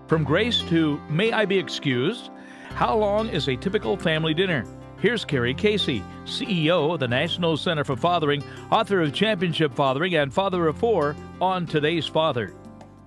From grace to may I be excused? How long is a typical family dinner? Here's Carey Casey, CEO of the National Center for Fathering, author of Championship Fathering and Father of Four, on Today's Father.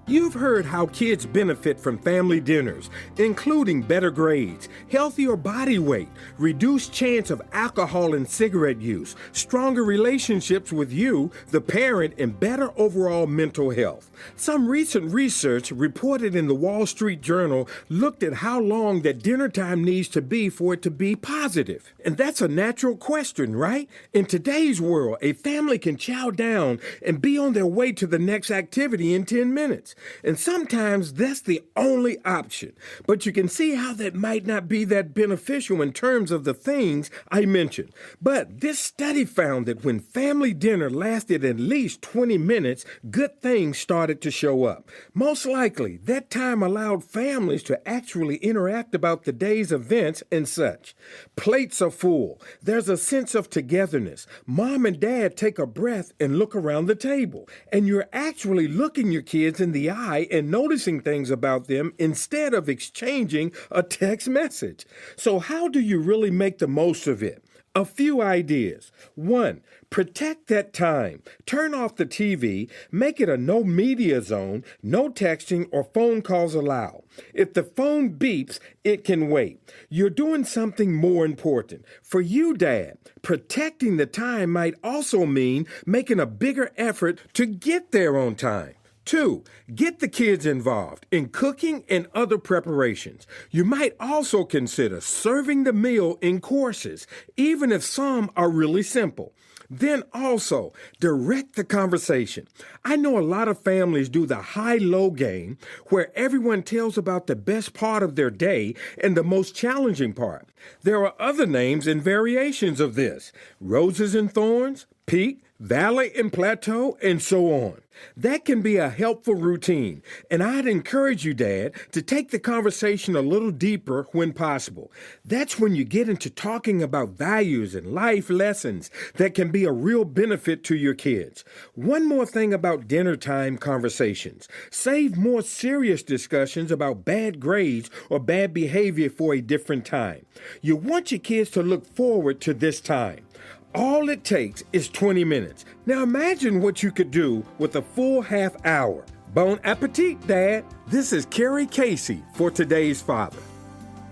You've heard how kids benefit from family dinners, including better grades, healthier body weight, reduced chance of alcohol and cigarette use, stronger relationships with you, the parent, and better overall mental health. Some recent research reported in the Wall Street Journal looked at how long that dinner time needs to be for it to be positive. And that's a natural question, right? In today's world, a family can chow down and be on their way to the next activity in 10 minutes. And sometimes that's the only option. But you can see how that might not be that beneficial in terms of the things I mentioned. But this study found that when family dinner lasted at least 20 minutes, good things started to show up. Most likely, that time allowed families to actually interact about the day's events and such. Plates are full. There's a sense of togetherness. Mom and dad take a breath and look around the table. And you're actually looking your kids in the eye and noticing things about them instead of exchanging a text message. So how do you really make the most of it? A few ideas. 1, protect that time. Turn off the TV, make it a no media zone, no texting or phone calls allowed. If the phone beeps, it can wait. You're doing something more important. For you, Dad, protecting the time might also mean making a bigger effort to get there on time. 2, get the kids involved in cooking and other preparations. You might also consider serving the meal in courses, even if some are really simple. Then also, direct the conversation. I know a lot of families do the high-low game where everyone tells about the best part of their day and the most challenging part. There are other names and variations of this: roses and thorns, peak, valley and plateau, and so on. That can be a helpful routine, and I'd encourage you, Dad, to take the conversation a little deeper when possible. That's when you get into talking about values and life lessons that can be a real benefit to your kids. One more thing about dinner time conversations. Save more serious discussions about bad grades or bad behavior for a different time. You want your kids to look forward to this time. All it takes is 20 minutes. Now imagine what you could do with a full half hour. Bon appetit, Dad. This is Carey Casey for Today's Father.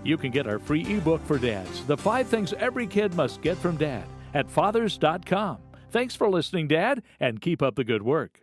You can get our free ebook for dads, The 5 Things Every Kid Must Get from Dad, at fathers.com. Thanks for listening, Dad, and keep up the good work.